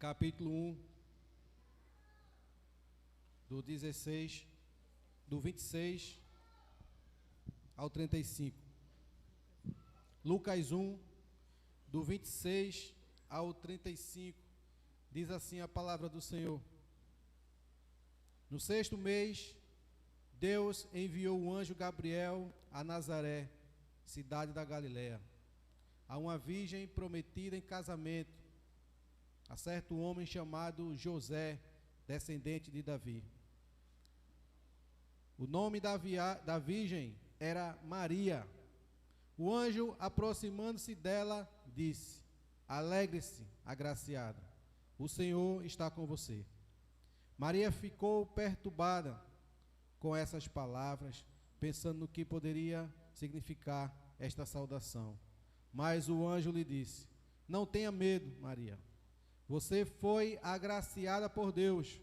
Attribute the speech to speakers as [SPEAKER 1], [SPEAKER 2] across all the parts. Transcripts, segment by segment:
[SPEAKER 1] capítulo 1, do 26 ao 35. Lucas 1, do 26 ao 35, diz assim a palavra do Senhor. No 6º mês, Deus enviou o anjo Gabriel a Nazaré, cidade da Galileia, a uma virgem prometida em casamento, a certo homem chamado José, descendente de Davi. O nome da virgem era Maria. O anjo, aproximando-se dela, disse: Alegre-se, agraciada, o Senhor está com você. Maria ficou perturbada com essas palavras, pensando no que poderia significar esta saudação. Mas o anjo lhe disse: Não tenha medo, Maria. Você foi agraciada por Deus.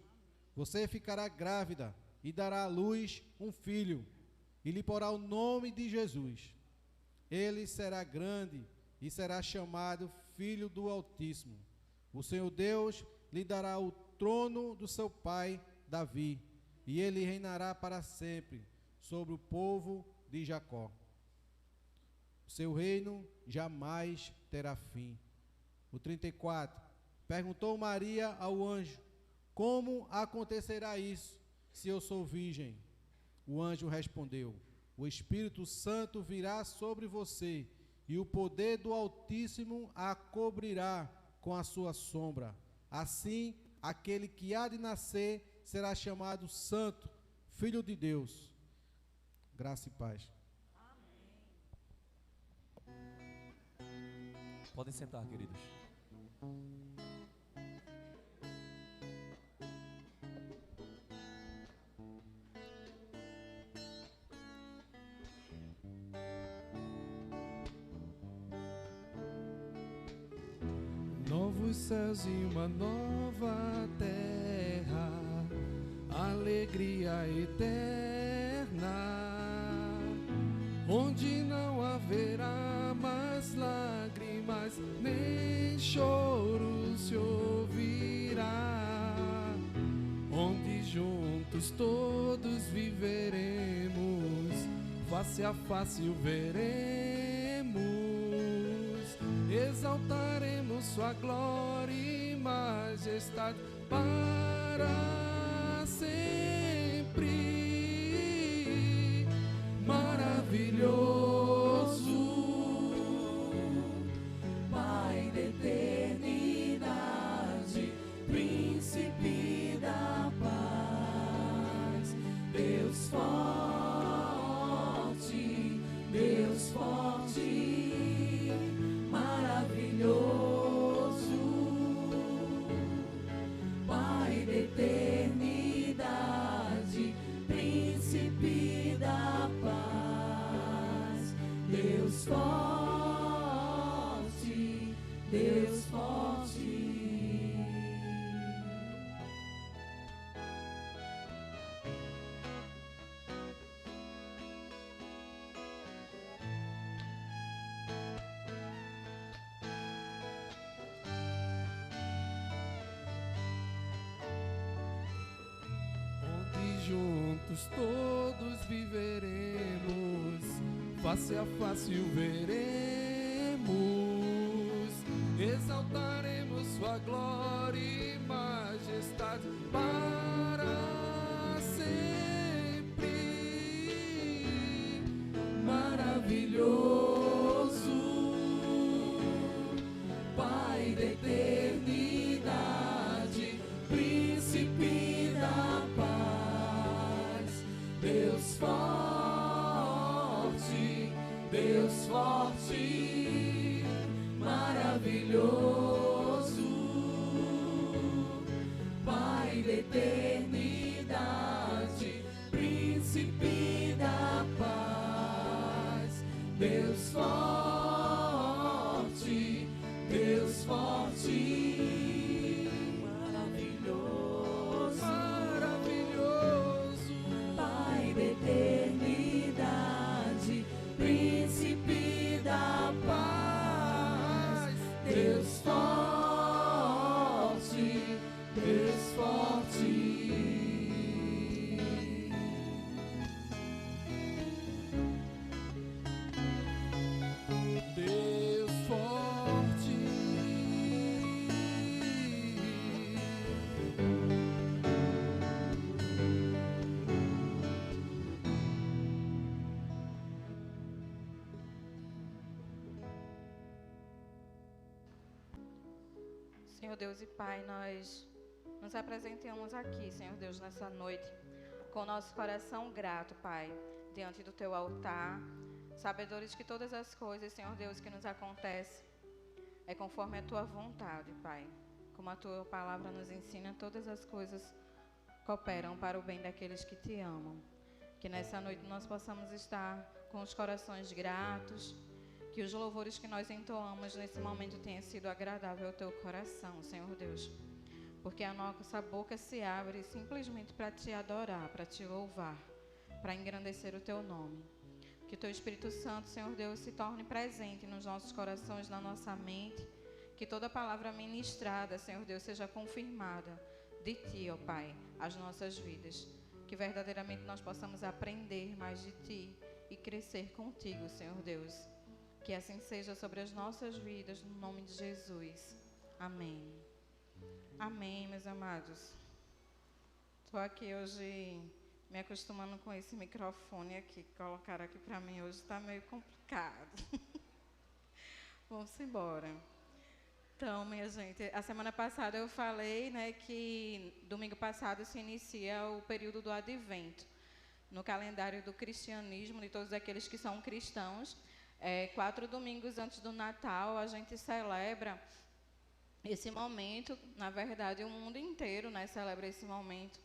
[SPEAKER 1] Você ficará grávida e dará à luz um filho, e lhe porá o nome de Jesus. Ele será grande e será chamado Filho do Altíssimo. O Senhor Deus lhe dará o trono do seu pai Davi, e ele reinará para sempre sobre o povo de Jacó. O seu reino jamais terá fim. O 34. Perguntou Maria ao anjo: Como acontecerá isso, se eu sou virgem? O anjo respondeu: O Espírito Santo virá sobre você, e o poder do Altíssimo a cobrirá com a sua sombra. Assim, aquele que há de nascer será chamado Santo, Filho de Deus. Graça e paz.
[SPEAKER 2] Podem sentar, queridos.
[SPEAKER 3] Novos céus e uma nova terra, alegria eterna, onde não haverá mais lágrimas, nem choro se ouvirá, onde juntos todos viveremos, face a face o veremos, exaltaremos sua glória e majestade para sempre. Maravilhoso, Pai da eternidade, Príncipe da paz, Deus forte, Deus forte, maravilhoso, Pai da eternidade, Príncipe da paz, Deus forte, Deus forte. Onde juntos todos viveremos, face a face o veremos, exaltaremos sua glória e majestade para sempre. Maravilhoso, Pai da eternidade, Príncipe da paz, Deus forte, Deus forte, maravilhoso, Pai da eternidade, Príncipe da paz, Deus forte, Deus forte, maravilhoso, maravilhoso, Pai da eternidade, Príncipe da paz, Deus forte, Deus forte.
[SPEAKER 2] Senhor Deus e Pai, nós nos apresentamos aqui, Senhor Deus, nessa noite, com o nosso coração grato, Pai, diante do Teu altar, sabedores que todas as coisas, Senhor Deus, que nos acontecem, é conforme a Tua vontade, Pai. Como a Tua palavra nos ensina, todas as coisas cooperam para o bem daqueles que Te amam. Que nessa noite nós possamos estar com os corações gratos, que os louvores que nós entoamos nesse momento tenham sido agradável ao Teu coração, Senhor Deus. Porque a nossa boca se abre simplesmente para Te adorar, para Te louvar, para engrandecer o Teu nome. Que o Teu Espírito Santo, Senhor Deus, se torne presente nos nossos corações, na nossa mente. Que toda palavra ministrada, Senhor Deus, seja confirmada de Ti, ó Pai, às nossas vidas. Que verdadeiramente nós possamos aprender mais de Ti e crescer contigo, Senhor Deus. Que assim seja sobre as nossas vidas, no nome de Jesus. Amém. Amém, meus amados. Estou aqui hoje me acostumando com esse microfone aqui. Colocaram aqui para mim hoje, está meio complicado. Vamos embora. Então, minha gente, a semana passada eu falei, né, que domingo passado se inicia o período do Advento. No calendário do cristianismo, de todos aqueles que são cristãos, 4 domingos antes do Natal, a gente celebra esse momento. Na verdade, o mundo inteiro, né, celebra esse momento,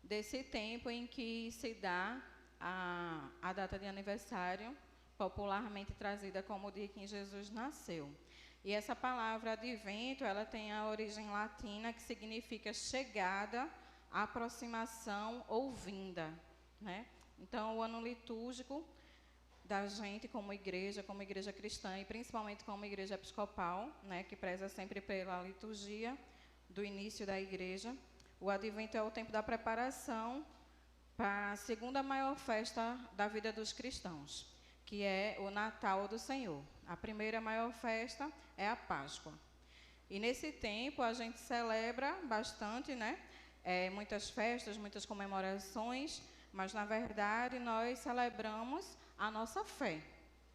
[SPEAKER 2] desse tempo em que se dá a data de aniversário, popularmente trazida como o dia em que Jesus nasceu. E essa palavra advento, ela tem a origem latina, que significa chegada, aproximação ou vinda, né? Então, o ano litúrgico da gente como igreja cristã e principalmente como igreja episcopal, né, que preza sempre pela liturgia do início da igreja. O Advento é o tempo da preparação para a segunda maior festa da vida dos cristãos, que é o Natal do Senhor. A primeira maior festa é a Páscoa. E nesse tempo a gente celebra bastante, né, muitas festas, muitas comemorações, mas na verdade nós celebramos a nossa fé,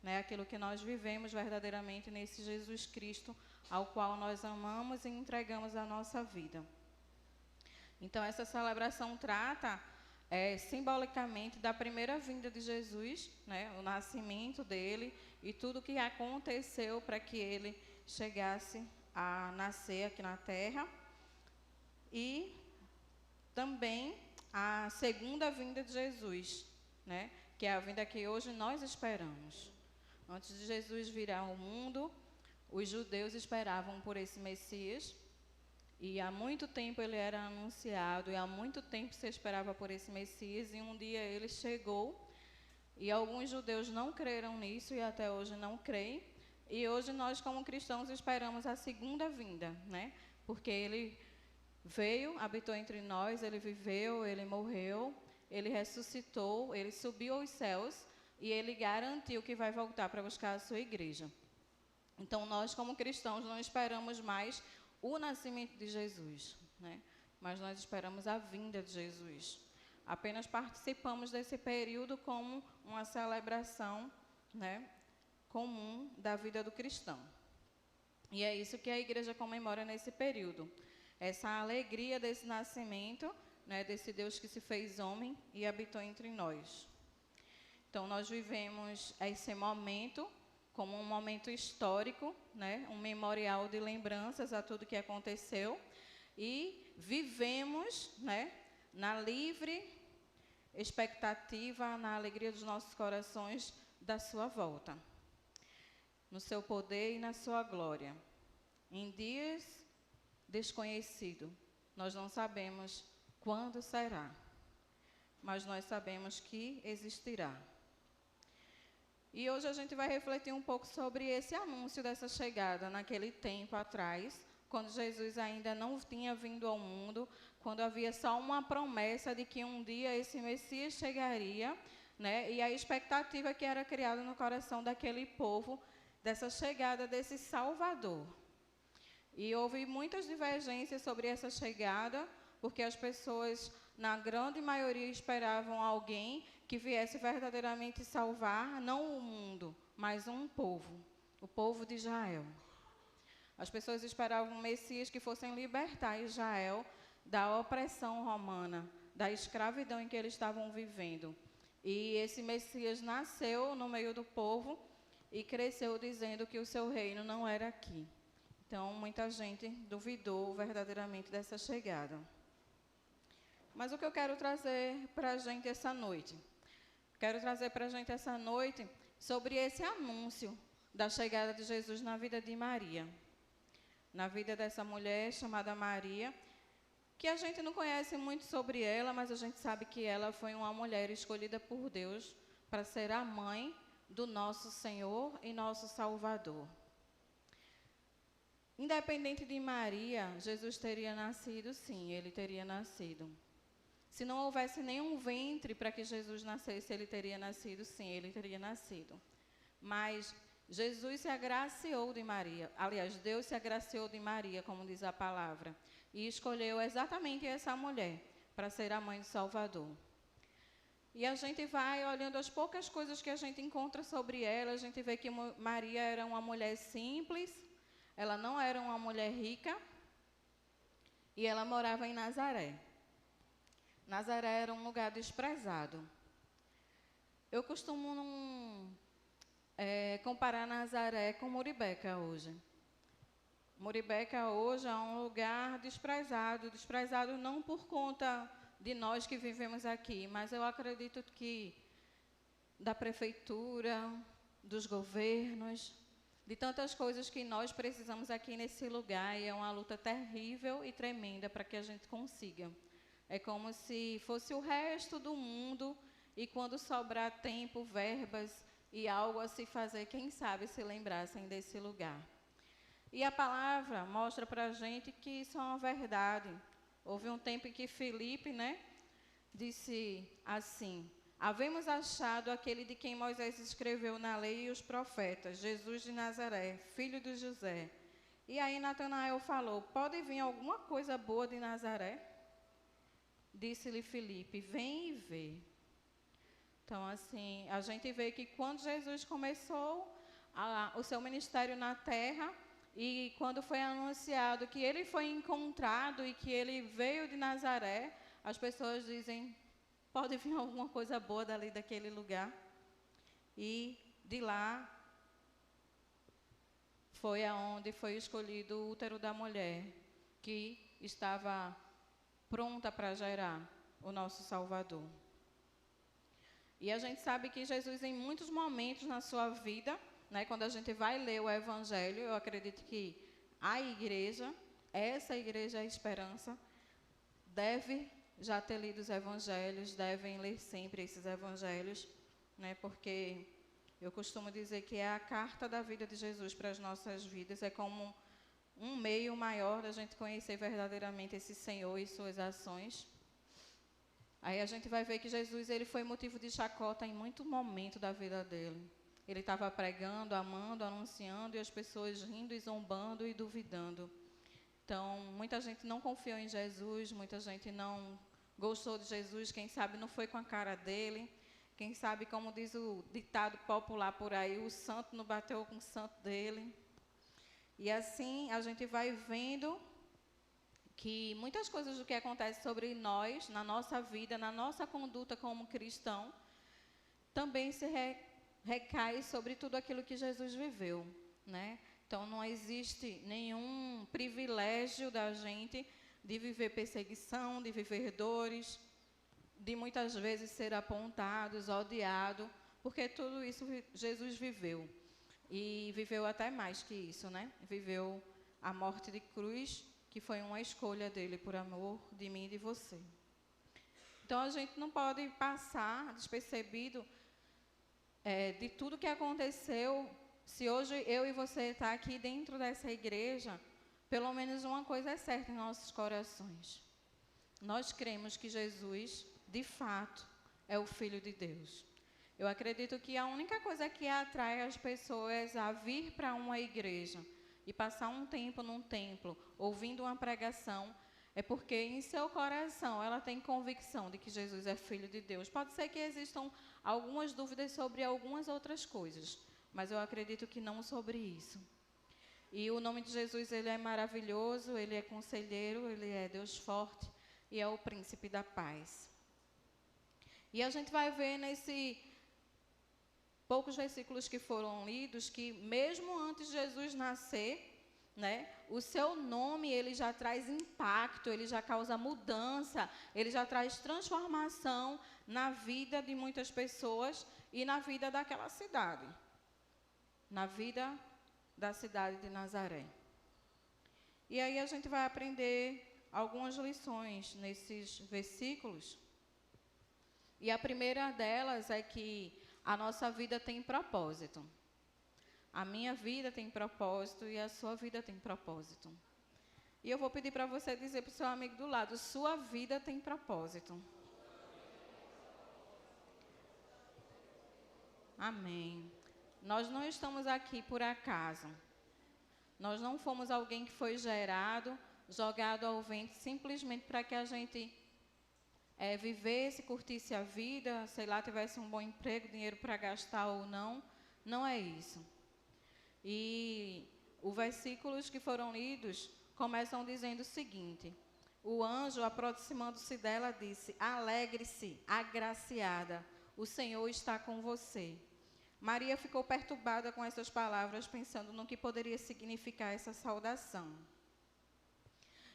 [SPEAKER 2] né? Aquilo que nós vivemos verdadeiramente nesse Jesus Cristo, ao qual nós amamos e entregamos a nossa vida. Então, essa celebração trata simbolicamente da primeira vinda de Jesus, né? O nascimento dele e tudo o que aconteceu para que ele chegasse a nascer aqui na Terra. E também a segunda vinda de Jesus, né? Que é a vinda que hoje nós esperamos. Antes de Jesus vir ao mundo, os judeus esperavam por esse Messias, e há muito tempo ele era anunciado, e há muito tempo se esperava por esse Messias, e um dia ele chegou, e alguns judeus não creram nisso, e até hoje não creem, e hoje nós como cristãos esperamos a segunda vinda, né? Porque ele veio, habitou entre nós, ele viveu, ele morreu, ele ressuscitou, ele subiu aos céus e ele garantiu que vai voltar para buscar a sua igreja. Então, nós como cristãos não esperamos mais o nascimento de Jesus, né? Mas nós esperamos a vinda de Jesus. Apenas participamos desse período como uma celebração, né, comum da vida do cristão. E é isso que a igreja comemora nesse período. Essa alegria desse nascimento, né, desse Deus que se fez homem e habitou entre nós. Então, nós vivemos esse momento como um momento histórico, né, um memorial de lembranças a tudo que aconteceu, e vivemos, né, na livre expectativa, na alegria dos nossos corações, da sua volta, no seu poder e na sua glória. Em dias desconhecidos, nós não sabemos quando será, mas nós sabemos que existirá. E hoje a gente vai refletir um pouco sobre esse anúncio dessa chegada naquele tempo atrás, quando Jesus ainda não tinha vindo ao mundo, quando havia só uma promessa de que um dia esse Messias chegaria, né? E a expectativa que era criada no coração daquele povo, dessa chegada desse Salvador. E houve muitas divergências sobre essa chegada, porque as pessoas, na grande maioria, esperavam alguém que viesse verdadeiramente salvar, não o mundo, mas um povo, o povo de Israel. As pessoas esperavam um Messias que fosse libertar Israel da opressão romana, da escravidão em que eles estavam vivendo. E esse Messias nasceu no meio do povo e cresceu dizendo que o seu reino não era aqui. Então, muita gente duvidou verdadeiramente dessa chegada. Mas o que eu quero trazer para a gente essa noite? Quero trazer para a gente essa noite sobre esse anúncio da chegada de Jesus na vida de Maria. Na vida dessa mulher chamada Maria, que a gente não conhece muito sobre ela, mas a gente sabe que ela foi uma mulher escolhida por Deus para ser a mãe do nosso Senhor e nosso Salvador. Independente de Maria, Jesus teria nascido, sim, ele teria nascido. Se não houvesse nenhum ventre para que Jesus nascesse, ele teria nascido, sim, ele teria nascido. Mas Jesus se agraciou de Maria. Aliás, Deus se agraciou de Maria, como diz a palavra, e escolheu exatamente essa mulher para ser a mãe do Salvador. E a gente vai olhando as poucas coisas que a gente encontra sobre ela, a gente vê que Maria era uma mulher simples, ela não era uma mulher rica, e ela morava em Nazaré. Nazaré era um lugar desprezado. Eu costumo comparar Nazaré com Muribeca hoje. Muribeca hoje é um lugar desprezado não por conta de nós que vivemos aqui, mas eu acredito que da prefeitura, dos governos, de tantas coisas que nós precisamos aqui nesse lugar, e é uma luta terrível e tremenda para que a gente consiga. É como se fosse o resto do mundo, e quando sobrar tempo, verbas e algo a se fazer, quem sabe se lembrassem desse lugar. E a palavra mostra para a gente que isso é uma verdade. Houve um tempo em que Filipe, disse assim: havemos achado aquele de quem Moisés escreveu na lei e os profetas, Jesus de Nazaré, filho de José. E aí Natanael falou: pode vir alguma coisa boa de Nazaré? Disse-lhe Filipe: vem e vê. Então, assim, a gente vê que quando Jesus começou o seu ministério na terra, e quando foi anunciado que ele foi encontrado e que ele veio de Nazaré, as pessoas dizem: pode vir alguma coisa boa dali daquele lugar. E de lá foi aonde foi escolhido o útero da mulher, que estava pronta para gerar o nosso Salvador. E a gente sabe que Jesus, em muitos momentos na sua vida, quando a gente vai ler o Evangelho, eu acredito que a igreja, essa igreja é a esperança, deve já ter lido os Evangelhos, devem ler sempre esses Evangelhos, porque eu costumo dizer que é a carta da vida de Jesus para as nossas vidas, é como um meio maior da gente conhecer verdadeiramente esse Senhor e suas ações. Aí a gente vai ver que Jesus, ele foi motivo de chacota em muito momento da vida dele. Ele estava pregando, amando, anunciando, e as pessoas rindo e zombando e duvidando. Então, muita gente não confiou em Jesus, muita gente não gostou de Jesus, quem sabe não foi com a cara dele, quem sabe, como diz o ditado popular por aí, o santo não bateu com o santo dele. E assim, a gente vai vendo que muitas coisas do que acontece sobre nós, na nossa vida, na nossa conduta como cristão, também se recai sobre tudo aquilo que Jesus viveu, Então, não existe nenhum privilégio da gente de viver perseguição, de viver dores, de muitas vezes ser apontados, odiado, porque tudo isso Jesus viveu. E viveu até mais que isso, Viveu a morte de cruz, que foi uma escolha dele por amor de mim e de você. Então, a gente não pode passar despercebido de tudo que aconteceu. Se hoje eu e você está aqui dentro dessa igreja, pelo menos uma coisa é certa em nossos corações. nós cremos que Jesus, de fato, é o Filho de Deus. Eu acredito que a única coisa que atrai as pessoas a vir para uma igreja e passar um tempo num templo, ouvindo uma pregação, é porque em seu coração ela tem convicção de que Jesus é Filho de Deus. Pode ser que existam algumas dúvidas sobre algumas outras coisas, mas eu acredito que não sobre isso. E o nome de Jesus, ele é maravilhoso, ele é conselheiro, ele é Deus forte e é o príncipe da paz. E a gente vai ver nesse poucos versículos que foram lidos que mesmo antes de Jesus nascer, né, o seu nome ele já traz impacto, ele já causa mudança, ele já traz transformação na vida de muitas pessoas e na vida daquela cidade, na vida da cidade de Nazaré. E aí a gente vai aprender algumas lições nesses versículos. E a primeira delas é que a nossa vida tem propósito. A minha vida tem propósito e a sua vida tem propósito. E eu vou pedir para você dizer para o seu amigo do lado, sua vida tem propósito. Amém. Nós não estamos aqui por acaso. Nós não fomos alguém que foi gerado, jogado ao vento, simplesmente para que a gente vivesse, curtisse a vida, sei lá, tivesse um bom emprego, dinheiro para gastar ou não. Não é isso. E os versículos que foram lidos começam dizendo o seguinte: o anjo, aproximando-se dela, disse: alegre-se, agraciada, o Senhor está com você. Maria ficou perturbada com essas palavras, pensando no que poderia significar essa saudação.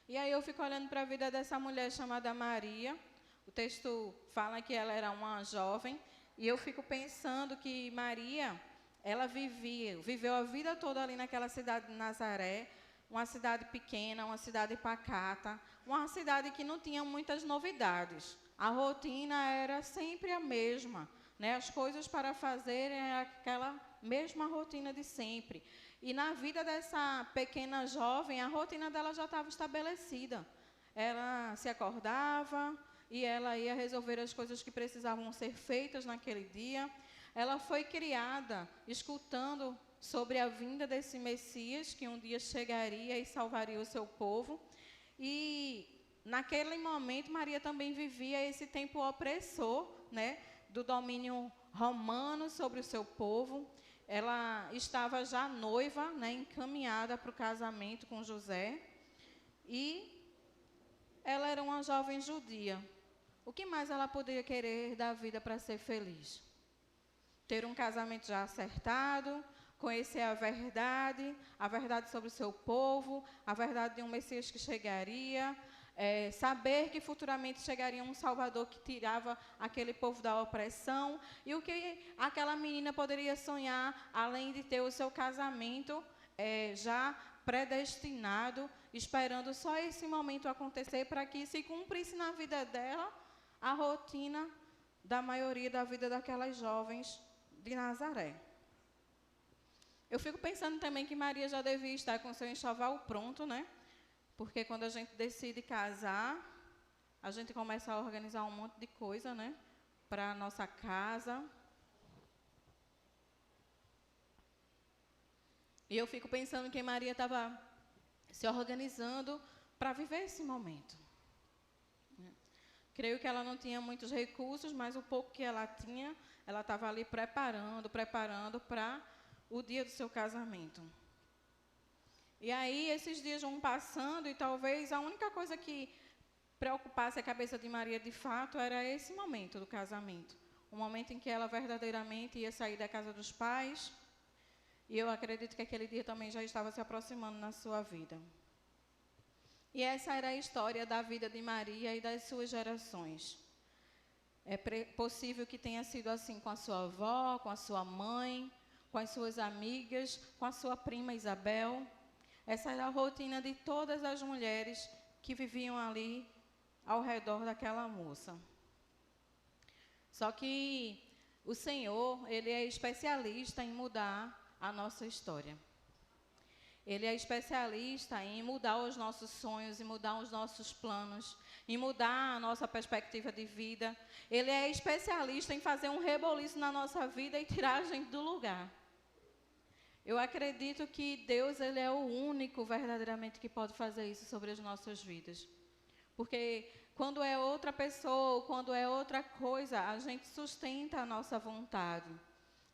[SPEAKER 2] E aí eu fico olhando para a vida dessa mulher chamada Maria. O texto fala que ela era uma jovem, e eu fico pensando que Maria, ela viveu a vida toda ali naquela cidade de Nazaré, uma cidade pequena, uma cidade pacata, uma cidade que não tinha muitas novidades. A rotina era sempre a mesma, né? As coisas para fazer era aquela mesma rotina de sempre. E na vida dessa pequena jovem, a rotina dela já estava estabelecida. Ela se acordava e ela ia resolver as coisas que precisavam ser feitas naquele dia. Ela foi criada escutando sobre a vinda desse Messias, que um dia chegaria e salvaria o seu povo. E naquele momento, Maria também vivia esse tempo opressor, né, do domínio romano sobre o seu povo. Ela estava já noiva, né, encaminhada para o casamento com José. E ela era uma jovem judia. O que mais ela poderia querer da vida para ser feliz? Ter um casamento já acertado, conhecer a verdade sobre o seu povo, a verdade de um Messias que chegaria, saber que futuramente chegaria um Salvador que tirava aquele povo da opressão. E o que aquela menina poderia sonhar, além de ter o seu casamento já predestinado, esperando só esse momento acontecer para que se cumprisse na vida dela a rotina da maioria da vida daquelas jovens de Nazaré. Eu fico pensando também que Maria já devia estar com seu enxoval pronto, né? Porque quando a gente decide casar, a gente começa a organizar um monte de coisa, né? Para a nossa casa. E eu fico pensando que Maria estava se organizando para viver esse momento. Creio que ela não tinha muitos recursos, mas o pouco que ela tinha, ela estava ali preparando para o dia do seu casamento. E aí, esses dias vão passando e talvez a única coisa que preocupasse a cabeça de Maria de fato era esse momento do casamento. O momento em que ela verdadeiramente ia sair da casa dos pais. E eu acredito que aquele dia também já estava se aproximando na sua vida. E essa era a história da vida de Maria e das suas gerações. É possível que tenha sido assim com a sua avó, com a sua mãe, com as suas amigas, com a sua prima Isabel. Essa era a rotina de todas as mulheres que viviam ali ao redor daquela moça. Só que o Senhor, Ele é especialista em mudar a nossa história. Ele é especialista em mudar os nossos sonhos e mudar os nossos planos. em mudar a nossa perspectiva de vida. Ele é especialista em fazer um reboliço na nossa vida e tirar a gente do lugar. Eu acredito que Deus, Ele é o único verdadeiramente que pode fazer isso sobre as nossas vidas. Porque quando é outra pessoa, quando é outra coisa, a gente sustenta a nossa vontade.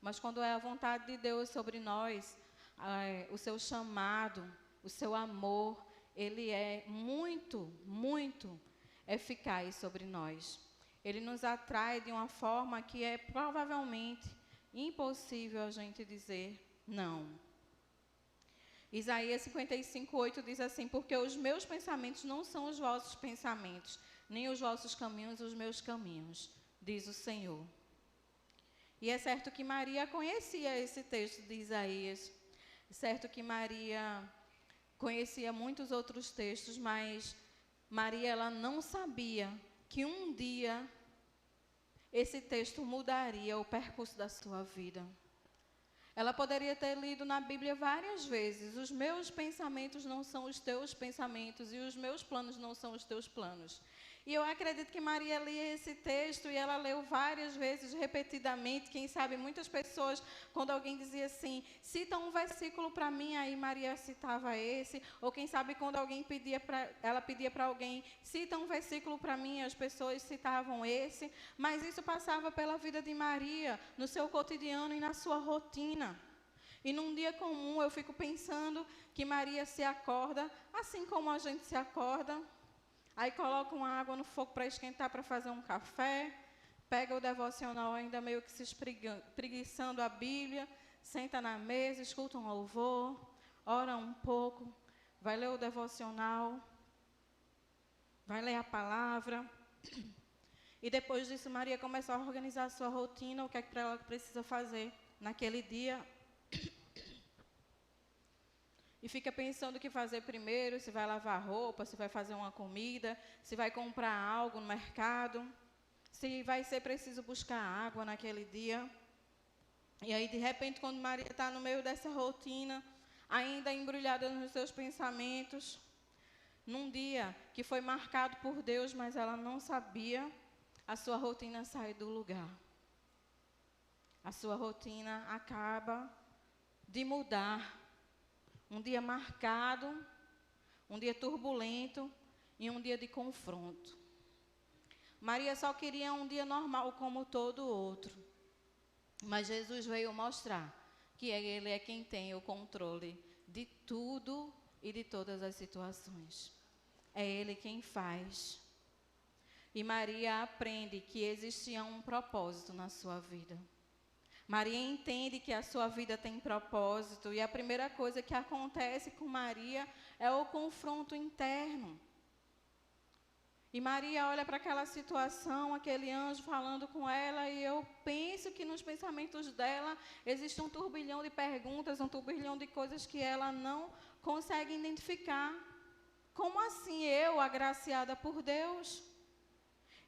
[SPEAKER 2] Mas quando é a vontade de Deus sobre nós, o seu chamado, o seu amor, ele é muito, muito eficaz sobre nós. Ele nos atrai de uma forma que é provavelmente impossível a gente dizer não. Isaías 55:8 diz assim: porque os meus pensamentos não são os vossos pensamentos, nem os vossos caminhos os meus caminhos, diz o Senhor. E é certo que Maria conhecia esse texto de Isaías, é certo que Maria conhecia muitos outros textos, mas Maria, ela não sabia que um dia esse texto mudaria o percurso da sua vida. Ela poderia ter lido na Bíblia várias vezes: os meus pensamentos não são os teus pensamentos e os meus planos não são os teus planos. E eu acredito que Maria lia esse texto e ela leu várias vezes, repetidamente. Quem sabe muitas pessoas, quando alguém dizia assim, cita um versículo para mim, aí Maria citava esse. Ou quem sabe quando alguém ela pedia para alguém, cita um versículo para mim, as pessoas citavam esse. Mas isso passava pela vida de Maria, no seu cotidiano e na sua rotina. E num dia comum eu fico pensando que Maria se acorda, assim como a gente se acorda. Aí coloca uma água no fogo para esquentar, para fazer um café, pega o devocional ainda meio que se espreguiçando a Bíblia, senta na mesa, escuta um louvor, ora um pouco, vai ler o devocional, vai ler a palavra. E depois disso Maria começa a organizar a sua rotina, o que é que ela precisa fazer naquele dia. E fica pensando o que fazer primeiro, se vai lavar roupa, se vai fazer uma comida, se vai comprar algo no mercado, se vai ser preciso buscar água naquele dia. E aí, de repente, quando Maria está no meio dessa rotina, ainda embrulhada nos seus pensamentos, num dia que foi marcado por Deus, mas ela não sabia, a sua rotina sai do lugar. A sua rotina acaba de mudar. Um dia marcado, um dia turbulento e um dia de confronto. Maria só queria um dia normal como todo outro. Mas Jesus veio mostrar que Ele é quem tem o controle de tudo e de todas as situações. É Ele quem faz. E Maria aprende que existia um propósito na sua vida. Maria entende que a sua vida tem propósito e a primeira coisa que acontece com Maria é o confronto interno. E Maria olha para aquela situação, aquele anjo falando com ela, e eu penso que nos pensamentos dela existe um turbilhão de perguntas, um turbilhão de coisas que ela não consegue identificar. Como assim eu, agraciada por Deus?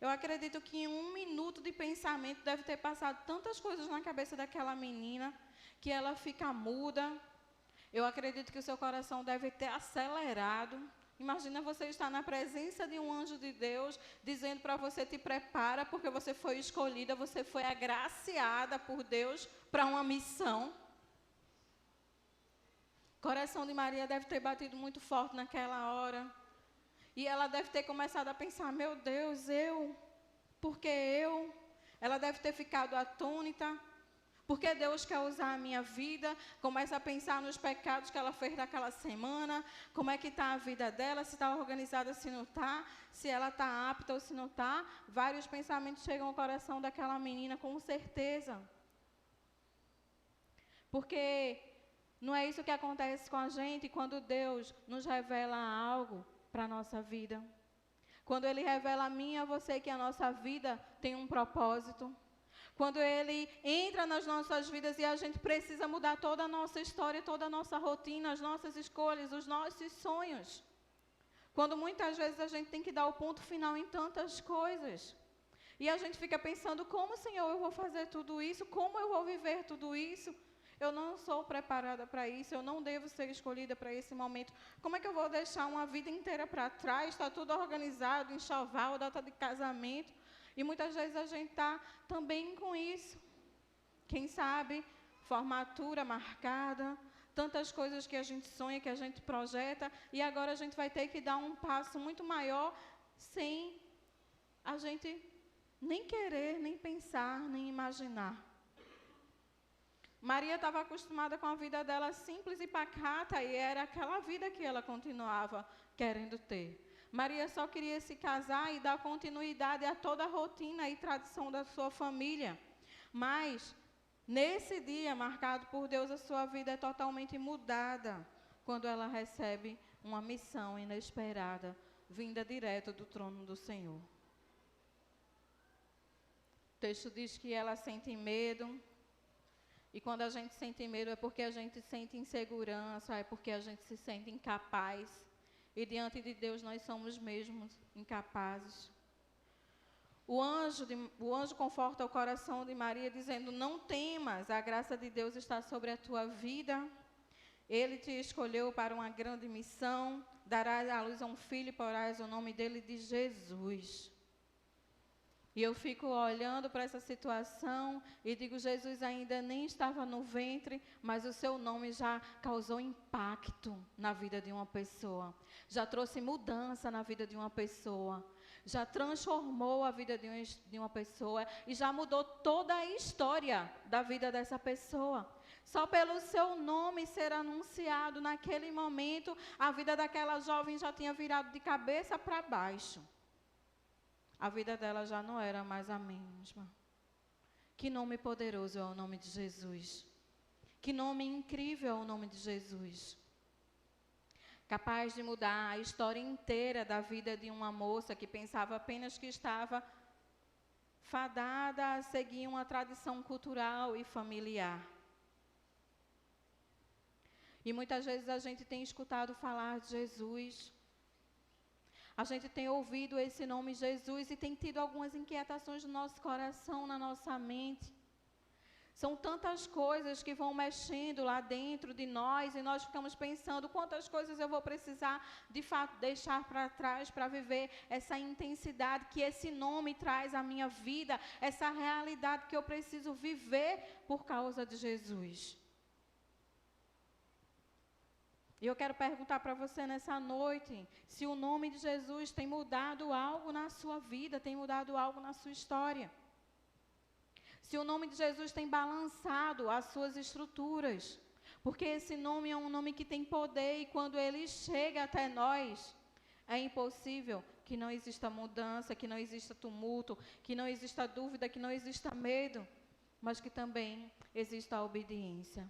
[SPEAKER 2] Eu acredito que em 1 minuto de pensamento deve ter passado tantas coisas na cabeça daquela menina que ela fica muda. Eu acredito que o seu coração deve ter acelerado. Imagina você estar na presença de um anjo de Deus dizendo para você: te prepara porque você foi escolhida, você foi agraciada por Deus para uma missão. O coração de Maria deve ter batido muito forte naquela hora. E ela deve ter começado a pensar: meu Deus, por que eu? Ela deve ter ficado atônita. Por que Deus quer usar a minha vida? Começa a pensar nos pecados que ela fez naquela semana. Como é que está a vida dela? Se está organizada, se não está. Se ela está apta ou se não está. Vários pensamentos chegam ao coração daquela menina, com certeza. Porque não é isso que acontece com a gente quando Deus nos revela algo para a nossa vida. Quando Ele revela a mim e a você que a nossa vida tem um propósito. Quando Ele entra nas nossas vidas e a gente precisa mudar toda a nossa história, toda a nossa rotina, as nossas escolhas, os nossos sonhos. Quando muitas vezes a gente tem que dar o ponto final em tantas coisas. E a gente fica pensando: como, Senhor, eu vou fazer tudo isso? Como eu vou viver tudo isso? Eu não sou preparada para isso, eu não devo ser escolhida para esse momento. Como é que eu vou deixar uma vida inteira para trás? Está tudo organizado, enxoval, data de casamento. E muitas vezes a gente está também com isso. Quem sabe, formatura marcada, tantas coisas que a gente sonha, que a gente projeta, e agora a gente vai ter que dar um passo muito maior sem a gente nem querer, nem pensar, nem imaginar. Maria estava acostumada com a vida dela simples e pacata, e era aquela vida que ela continuava querendo ter. Maria só queria se casar e dar continuidade a toda a rotina e tradição da sua família. Mas nesse dia marcado por Deus, a sua vida é totalmente mudada quando ela recebe uma missão inesperada, vinda direto do trono do Senhor. O texto diz que ela sente medo, e quando a gente sente medo é porque a gente sente insegurança, é porque a gente se sente incapaz, e diante de Deus nós somos mesmos incapazes. O anjo conforta o coração de Maria, dizendo: não temas, a graça de Deus está sobre a tua vida. Ele te escolheu para uma grande missão, darás à luz a um filho e porás o nome dele de Jesus. E eu fico olhando para essa situação e digo: Jesus ainda nem estava no ventre, mas o seu nome já causou impacto na vida de uma pessoa. Já trouxe mudança na vida de uma pessoa. Já transformou a vida de uma pessoa e já mudou toda a história da vida dessa pessoa. Só pelo seu nome ser anunciado naquele momento, a vida daquela jovem já tinha virado de cabeça para baixo. A vida dela já não era mais a mesma. Que nome poderoso é o nome de Jesus. Que nome incrível é o nome de Jesus. Capaz de mudar a história inteira da vida de uma moça que pensava apenas que estava fadada a seguir uma tradição cultural e familiar. E muitas vezes a gente tem escutado falar de Jesus. A gente tem ouvido esse nome Jesus e tem tido algumas inquietações no nosso coração, na nossa mente. São tantas coisas que vão mexendo lá dentro de nós e nós ficamos pensando quantas coisas eu vou precisar de fato deixar para trás para viver essa intensidade que esse nome traz à minha vida, essa realidade que eu preciso viver por causa de Jesus. E eu quero perguntar para você nessa noite, se o nome de Jesus tem mudado algo na sua vida, tem mudado algo na sua história. Se o nome de Jesus tem balançado as suas estruturas. Porque esse nome é um nome que tem poder e quando ele chega até nós, é impossível que não exista mudança, que não exista tumulto, que não exista dúvida, que não exista medo, mas que também exista a obediência.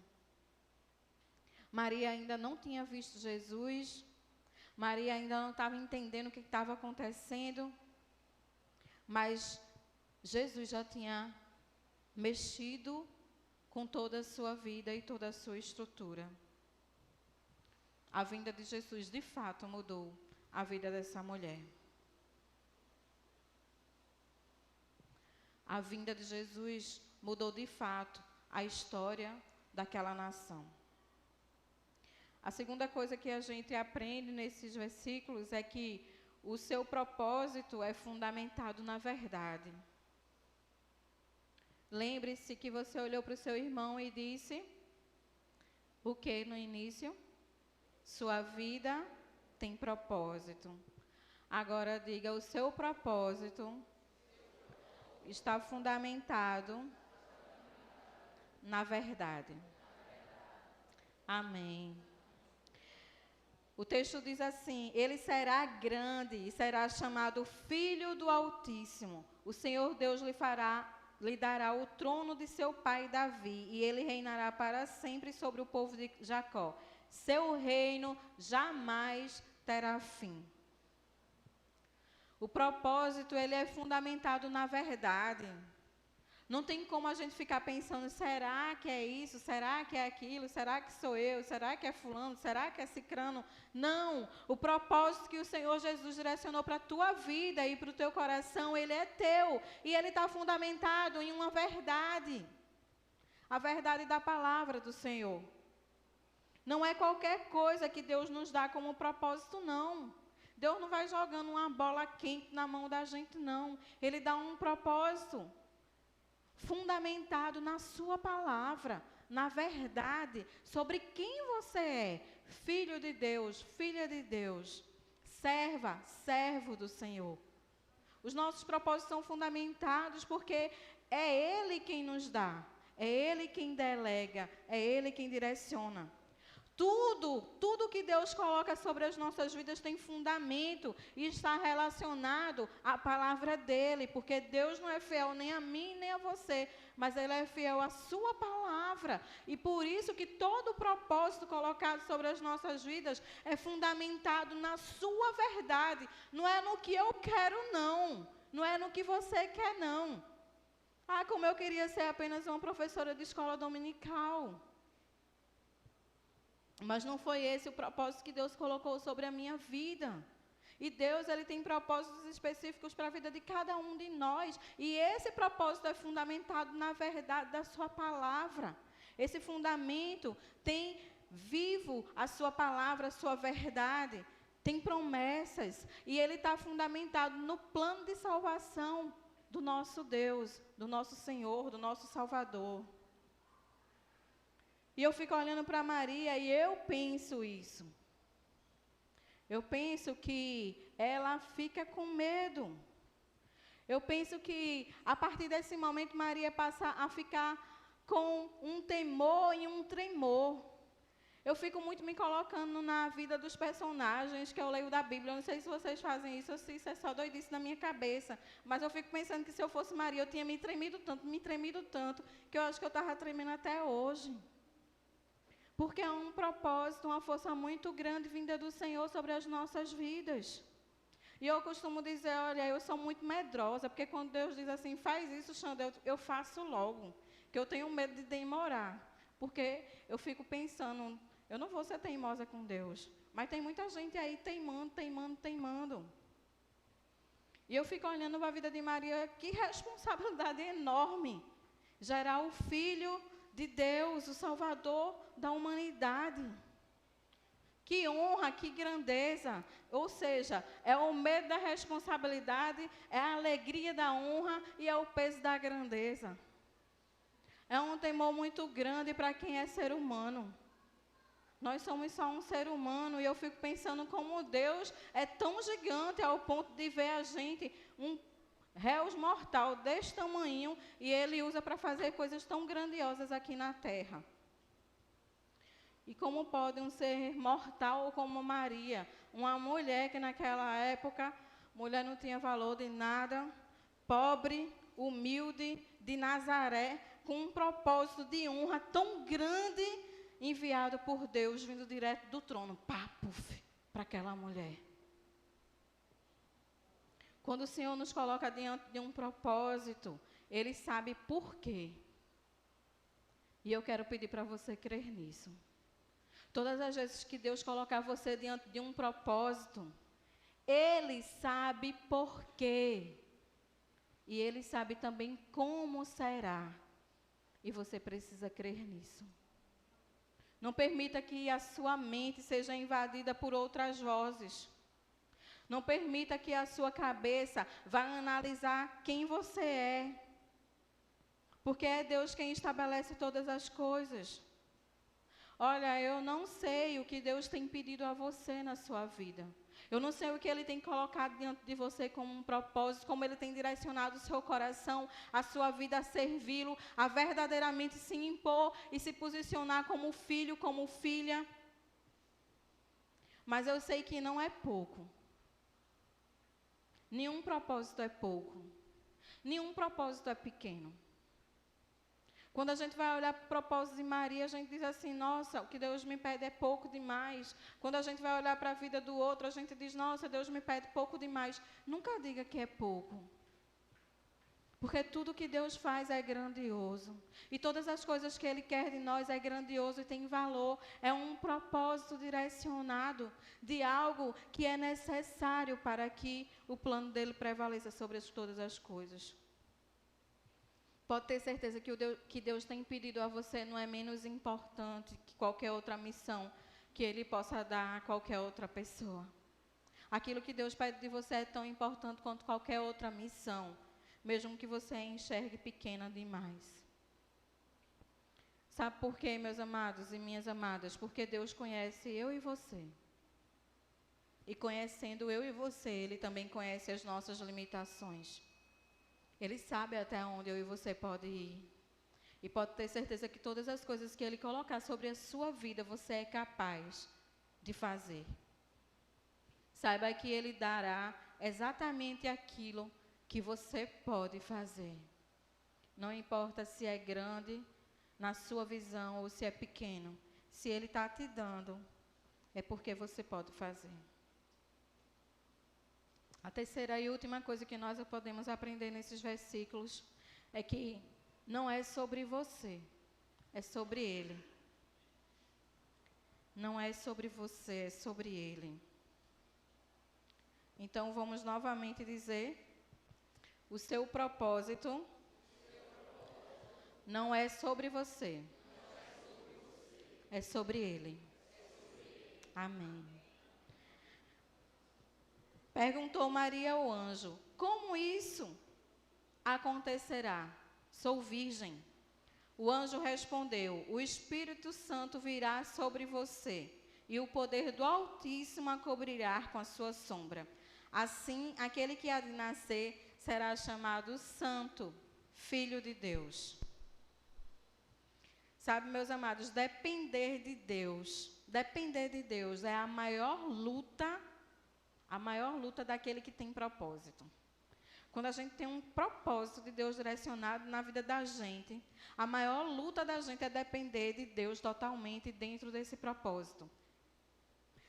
[SPEAKER 2] Maria ainda não tinha visto Jesus, Maria ainda não estava entendendo o que estava acontecendo, mas Jesus já tinha mexido com toda a sua vida e toda a sua estrutura. A vinda de Jesus, de fato, mudou a vida dessa mulher. A vinda de Jesus mudou, de fato, a história daquela nação. A segunda coisa que a gente aprende nesses versículos é que o seu propósito é fundamentado na verdade. Lembre-se que você olhou para o seu irmão e disse o que no início? Sua vida tem propósito. Agora diga: o seu propósito está fundamentado na verdade. Amém. O texto diz assim: ele será grande e será chamado Filho do Altíssimo. O Senhor Deus lhe dará o trono de seu pai Davi, e ele reinará para sempre sobre o povo de Jacó. Seu reino jamais terá fim. O propósito, ele é fundamentado na verdade. Não tem como a gente ficar pensando: será que é isso? Será que é aquilo? Será que sou eu? Será que é fulano? Será que é cicrano? Não. O propósito que o Senhor Jesus direcionou para a tua vida e para o teu coração, ele é teu. E ele está fundamentado em uma verdade. a verdade da palavra do Senhor. Não é qualquer coisa que Deus nos dá como propósito, não. Deus não vai jogando uma bola quente na mão da gente, não. Ele dá um propósito fundamentado na sua palavra, na verdade, sobre quem você é. Filho de Deus, filha de Deus, serva, servo do Senhor. Os nossos propósitos são fundamentados porque é Ele quem nos dá, é Ele quem delega, é Ele quem direciona. Tudo que Deus coloca sobre as nossas vidas tem fundamento e está relacionado à palavra dEle, porque Deus não é fiel nem a mim nem a você, mas Ele é fiel à sua palavra. E por isso que todo propósito colocado sobre as nossas vidas é fundamentado na sua verdade. Não é no que eu quero, não. Não é no que você quer, não. Ah, como eu queria ser apenas uma professora de escola dominical. Mas não foi esse o propósito que Deus colocou sobre a minha vida. E Deus, Ele tem propósitos específicos para a vida de cada um de nós. E esse propósito é fundamentado na verdade da sua palavra. Esse fundamento tem vivo a sua palavra, a sua verdade. Tem promessas. E ele está fundamentado no plano de salvação do nosso Deus, do nosso Senhor, do nosso Salvador. E eu fico olhando para Maria e eu penso isso. Eu penso que ela fica com medo. Eu penso que a partir desse momento Maria passa a ficar com um temor e um tremor. Eu fico muito me colocando na vida dos personagens que eu leio da Bíblia. Eu não sei se vocês fazem isso ou se isso é só doidice na minha cabeça. Mas eu fico pensando que se eu fosse Maria, eu tinha me tremido tanto, que eu acho que eu estava tremendo até hoje. Porque é um propósito, uma força muito grande vinda do Senhor sobre as nossas vidas. E eu costumo dizer, olha, eu sou muito medrosa, porque quando Deus diz assim, faz isso, Xanda, eu faço logo. Que eu tenho medo de demorar. Porque eu fico pensando, eu não vou ser teimosa com Deus. Mas tem muita gente aí teimando. E eu fico olhando para a vida de Maria, que responsabilidade enorme. Gerar o Filho de Deus, o Salvador da humanidade. Que honra, que grandeza. Ou seja, é o medo da responsabilidade, é a alegria da honra e é o peso da grandeza. É um temor muito grande para quem é ser humano. Nós somos só um ser humano e eu fico pensando como Deus é tão gigante ao ponto de ver a gente, um réus mortal deste tamanho, e Ele usa para fazer coisas tão grandiosas aqui na terra. E como pode um ser mortal como Maria, uma mulher que naquela época, mulher não tinha valor de nada, pobre, humilde, de Nazaré, com um propósito de honra tão grande, enviado por Deus, vindo direto do trono, para aquela mulher. Quando o Senhor nos coloca diante de um propósito, Ele sabe por quê. E eu quero pedir para você crer nisso. Todas as vezes que Deus colocar você diante de um propósito, Ele sabe por quê. E Ele sabe também como será. E você precisa crer nisso. Não permita que a sua mente seja invadida por outras vozes. Não permita que a sua cabeça vá analisar quem você é. Porque é Deus quem estabelece todas as coisas. Olha, eu não sei o que Deus tem pedido a você na sua vida. Eu não sei o que Ele tem colocado diante de você como um propósito, como Ele tem direcionado o seu coração, a sua vida a servi-lo, a verdadeiramente se impor e se posicionar como filho, como filha. Mas eu sei que não é pouco. Nenhum propósito é pouco. Nenhum propósito é pequeno. Quando a gente vai olhar para o propósito de Maria, a gente diz assim, nossa, o que Deus me pede é pouco demais. Quando a gente vai olhar para a vida do outro, a gente diz, nossa, Deus me pede pouco demais. Nunca diga que é pouco. Porque tudo que Deus faz é grandioso. E todas as coisas que Ele quer de nós é grandioso e tem valor. É um propósito direcionado de algo que é necessário para que o plano dEle prevaleça sobre todas as coisas. Pode ter certeza que que Deus tem pedido a você não é menos importante que qualquer outra missão que Ele possa dar a qualquer outra pessoa. Aquilo que Deus pede de você é tão importante quanto qualquer outra missão, mesmo que você a enxergue pequena demais. Sabe por quê, meus amados e minhas amadas? Porque Deus conhece eu e você. E conhecendo eu e você, Ele também conhece as nossas limitações. Ele sabe até onde eu e você pode ir. E pode ter certeza que todas as coisas que Ele colocar sobre a sua vida, você é capaz de fazer. Saiba que Ele dará exatamente aquilo que você pode fazer. Não importa se é grande na sua visão ou se é pequeno. Se Ele está te dando, é porque você pode fazer. A terceira e última coisa que nós podemos aprender nesses versículos é que não é sobre você, é sobre Ele. Não é sobre você, é sobre Ele. Então, vamos novamente dizer, o seu propósito não é sobre você, é sobre Ele. Amém. Perguntou Maria ao anjo, como isso acontecerá? Sou virgem. O anjo respondeu, o Espírito Santo virá sobre você, e o poder do Altíssimo a cobrirá com a sua sombra. Assim, aquele que há de nascer será chamado Santo, Filho de Deus. Sabe, meus amados, depender de Deus é a maior luta daquele que tem propósito. Quando a gente tem um propósito de Deus direcionado na vida da gente, a maior luta da gente é depender de Deus totalmente dentro desse propósito.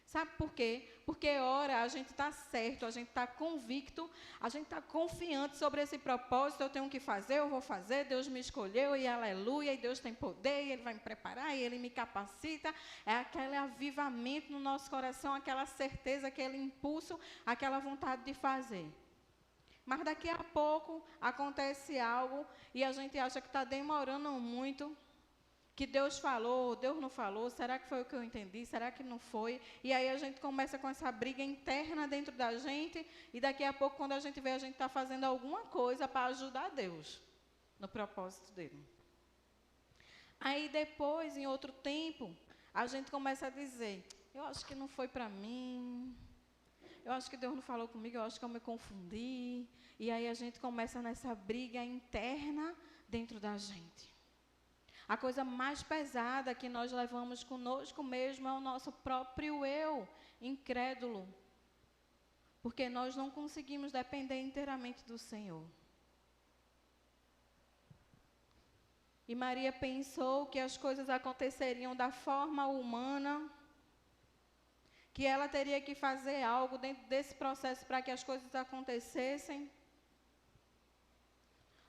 [SPEAKER 2] Sabe por quê? Porque ora a gente está certo, a gente está convicto, a gente está confiante sobre esse propósito, eu tenho que fazer, eu vou fazer, Deus me escolheu e aleluia, e Deus tem poder, e Ele vai me preparar, e Ele me capacita. É aquele avivamento no nosso coração, aquela certeza, aquele impulso, aquela vontade de fazer. Mas daqui a pouco acontece algo e a gente acha que está demorando muito, que Deus falou, Deus não falou, será que foi o que eu entendi, será que não foi? E aí a gente começa com essa briga interna dentro da gente e daqui a pouco, quando a gente vê, a gente está fazendo alguma coisa para ajudar Deus no propósito dele. Aí depois, em outro tempo, a gente começa a dizer, eu acho que não foi para mim, eu acho que Deus não falou comigo, eu acho que eu me confundi. E aí a gente começa nessa briga interna dentro da gente. A coisa mais pesada que nós levamos conosco mesmo é o nosso próprio eu, incrédulo. Porque nós não conseguimos depender inteiramente do Senhor. E Maria pensou que as coisas aconteceriam da forma humana, que ela teria que fazer algo dentro desse processo para que as coisas acontecessem.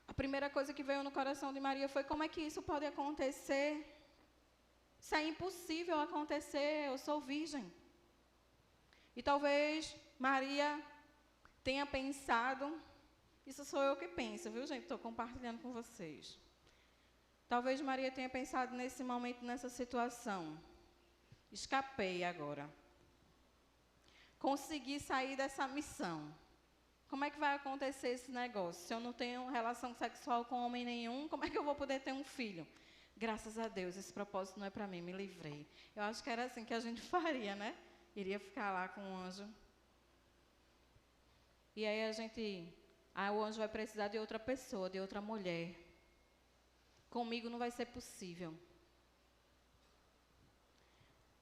[SPEAKER 2] A primeira coisa que veio no coração de Maria foi, como é que isso pode acontecer? Isso é impossível acontecer, eu sou virgem. E talvez Maria tenha pensado, isso sou eu que penso, viu, gente? Estou compartilhando com vocês. Talvez Maria tenha pensado nesse momento, nessa situação. Escapei agora. Consegui sair dessa missão. Como é que vai acontecer esse negócio? Se eu não tenho relação sexual com homem nenhum, como é que eu vou poder ter um filho? Graças a Deus, esse propósito não é para mim, me livrei. Eu acho que era assim que a gente faria, né? Iria ficar lá com o anjo. E aí o anjo vai precisar de outra pessoa, de outra mulher. Comigo não vai ser possível.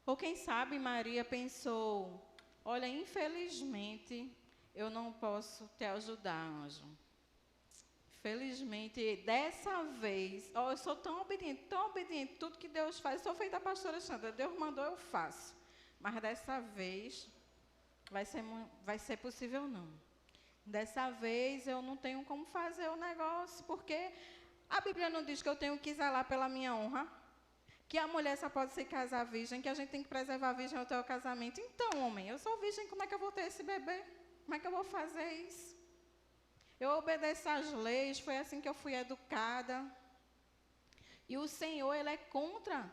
[SPEAKER 2] Ou quem sabe Maria pensou, olha, infelizmente, eu não posso te ajudar, anjo. Felizmente, dessa vez, eu sou tão obediente, tudo que Deus faz, sou feita a pastora Sandra, Deus mandou, eu faço. Mas dessa vez, vai ser possível não. Dessa vez, eu não tenho como fazer o negócio, porque a Bíblia não diz que eu tenho que zelar pela minha honra, que a mulher só pode se casar virgem, que a gente tem que preservar a virgem até o casamento. Então, homem, eu sou virgem, como é que eu vou ter esse bebê? Como é que eu vou fazer isso? eu obedeço às leis, foi assim que eu fui educada. E o Senhor, Ele é contra,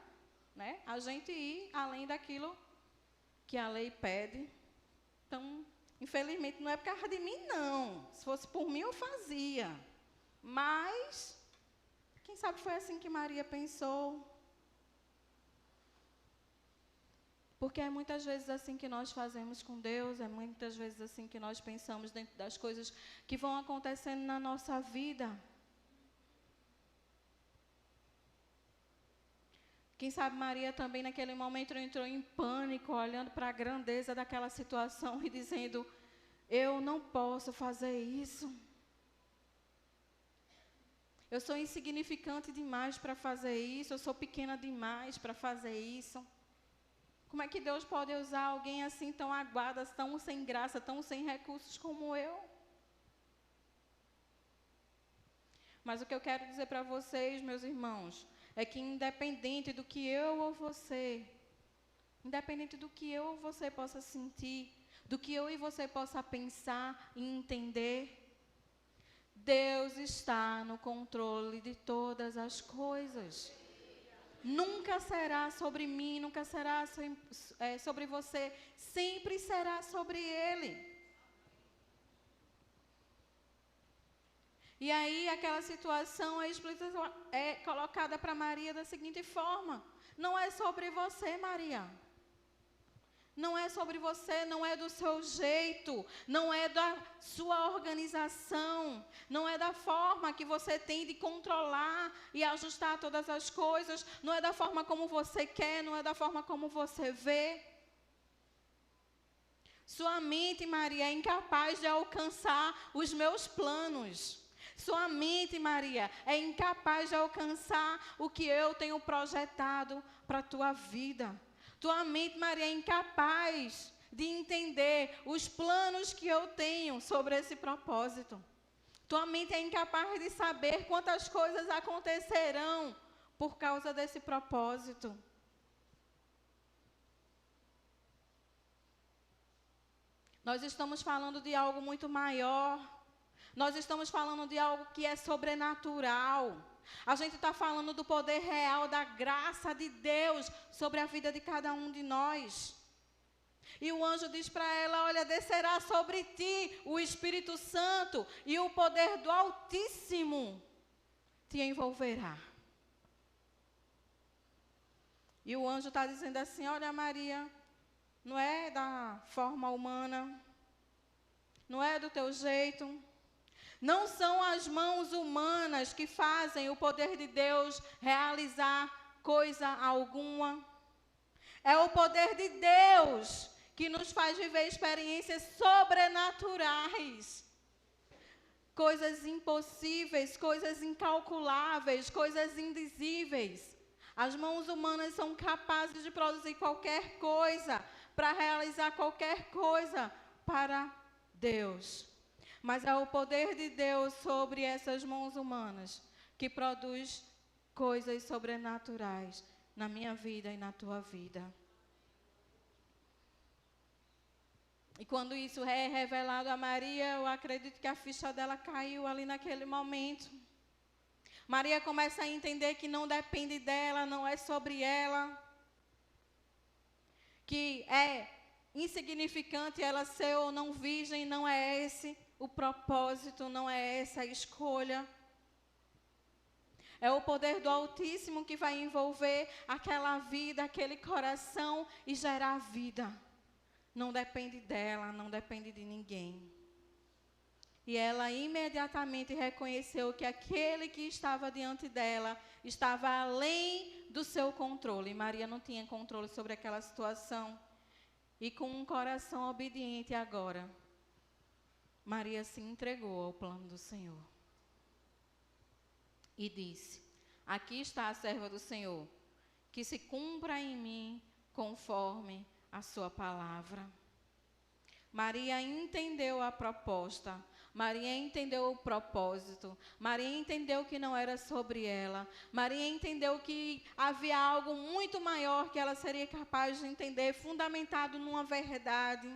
[SPEAKER 2] né, a gente ir além daquilo que a lei pede. Então, infelizmente, não é por causa de mim, não. Se fosse por mim, eu fazia. Mas, quem sabe foi assim que Maria pensou. Porque é muitas vezes assim que nós fazemos com Deus, é muitas vezes assim que nós pensamos dentro das coisas que vão acontecendo na nossa vida. Quem sabe Maria também naquele momento entrou em pânico, olhando para a grandeza daquela situação e dizendo, eu não posso fazer isso. Eu sou insignificante demais para fazer isso, eu sou pequena demais para fazer isso. Como é que Deus pode usar alguém assim tão aguada, tão sem graça, tão sem recursos como eu? Mas o que eu quero dizer para vocês, meus irmãos, é que independente do que eu ou você, independente do que eu ou você possa sentir, do que eu e você possa pensar e entender, Deus está no controle de todas as coisas. Nunca será sobre mim, nunca será sobre você, sempre será sobre Ele. E aí aquela situação é colocada para Maria da seguinte forma, não é sobre você, Maria. Não é sobre você, não é do seu jeito, não é da sua organização, não é da forma que você tem de controlar e ajustar todas as coisas, não é da forma como você quer, não é da forma como você vê. Sua mente, Maria, é incapaz de alcançar os meus planos. Sua mente, Maria, é incapaz de alcançar o que eu tenho projetado para a tua vida. Tua mente, Maria, é incapaz de entender os planos que eu tenho sobre esse propósito. Tua mente é incapaz de saber quantas coisas acontecerão por causa desse propósito. Nós estamos falando de algo muito maior. Nós estamos falando de algo que é sobrenatural. A gente está falando do poder real, da graça de Deus sobre a vida de cada um de nós. E o anjo diz para ela, olha, descerá sobre ti o Espírito Santo e o poder do Altíssimo te envolverá. E o anjo está dizendo assim, olha Maria, não é da forma humana, não é do teu jeito. Não são as mãos humanas que fazem o poder de Deus realizar coisa alguma. É o poder de Deus que nos faz viver experiências sobrenaturais. Coisas impossíveis, coisas incalculáveis, coisas indizíveis. As mãos humanas são capazes de produzir qualquer coisa, para realizar qualquer coisa para Deus. Mas é o poder de Deus sobre essas mãos humanas que produz coisas sobrenaturais na minha vida e na tua vida. E quando isso é revelado a Maria, eu acredito que a ficha dela caiu ali naquele momento. Maria começa a entender que não depende dela, não é sobre ela. Que é insignificante ela ser ou não virgem, não é esse o propósito, não é essa a escolha. É o poder do Altíssimo que vai envolver aquela vida, aquele coração e gerar vida. Não depende dela, não depende de ninguém. E ela imediatamente reconheceu que aquele que estava diante dela estava além do seu controle. E Maria não tinha controle sobre aquela situação. E com um coração obediente agora, Maria se entregou ao plano do Senhor. E disse, aqui está a serva do Senhor, que se cumpra em mim conforme a sua palavra. Maria entendeu a proposta, Maria entendeu o propósito, Maria entendeu que não era sobre ela, Maria entendeu que havia algo muito maior que ela seria capaz de entender, fundamentado numa verdade.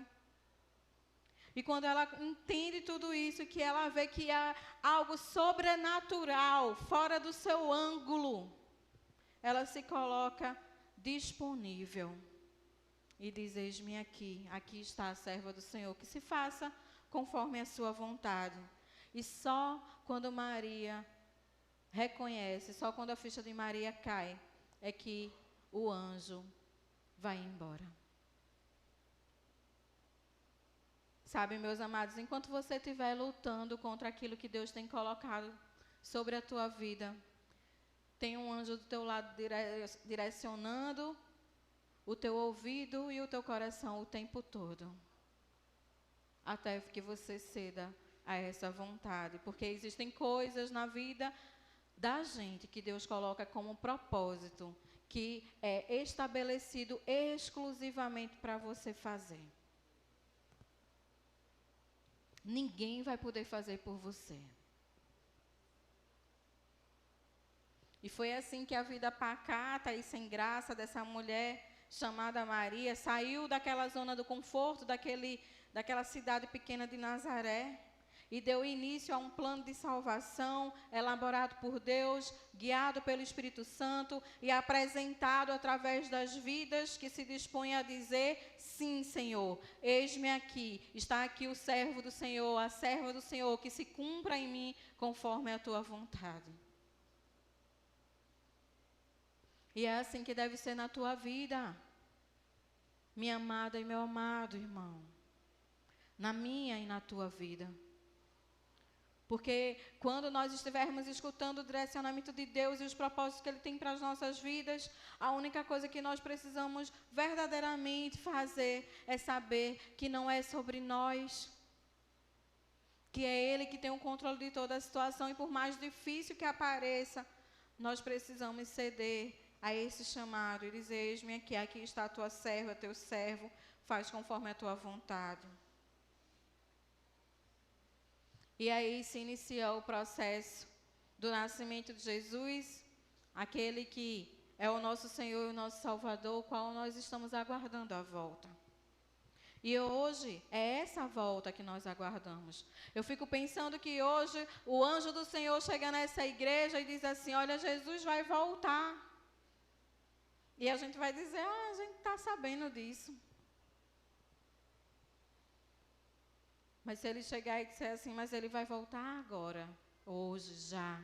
[SPEAKER 2] E quando ela entende tudo isso, que ela vê que há algo sobrenatural, fora do seu ângulo, ela se coloca disponível e diz: eis-me aqui, aqui está a serva do Senhor, que se faça conforme a sua vontade. E só quando Maria reconhece, só quando a ficha de Maria cai, é que o anjo vai embora. Sabe, meus amados, enquanto você estiver lutando contra aquilo que Deus tem colocado sobre a tua vida, tem um anjo do teu lado direcionando o teu ouvido e o teu coração o tempo todo, até que você ceda a essa vontade, porque existem coisas na vida da gente que Deus coloca como propósito, que é estabelecido exclusivamente para você fazer. Ninguém vai poder fazer por você. E foi assim que a vida pacata e sem graça dessa mulher chamada Maria saiu daquela zona do conforto, daquela cidade pequena de Nazaré, e deu início a um plano de salvação elaborado por Deus, guiado pelo Espírito Santo e apresentado através das vidas que se dispõem a dizer: sim, Senhor, eis-me aqui, está aqui o servo do Senhor, a serva do Senhor, que se cumpra em mim conforme a tua vontade. E é assim que deve ser na tua vida, minha amada e meu amado irmão, na minha e na tua vida. Porque quando nós estivermos escutando o direcionamento de Deus e os propósitos que Ele tem para as nossas vidas, a única coisa que nós precisamos verdadeiramente fazer é saber que não é sobre nós, que é Ele que tem o controle de toda a situação, e por mais difícil que apareça, nós precisamos ceder a esse chamado e dizer: eis-me aqui, aqui está a tua serva, teu servo, faz conforme a tua vontade. E aí se inicia o processo do nascimento de Jesus, aquele que é o nosso Senhor e o nosso Salvador, o qual nós estamos aguardando a volta. E hoje é essa volta que nós aguardamos. Eu fico pensando que hoje o anjo do Senhor chega nessa igreja e diz assim: olha, Jesus vai voltar. E a gente vai dizer: a gente está sabendo disso. Mas se ele chegar e disser assim: mas ele vai voltar agora, hoje, já.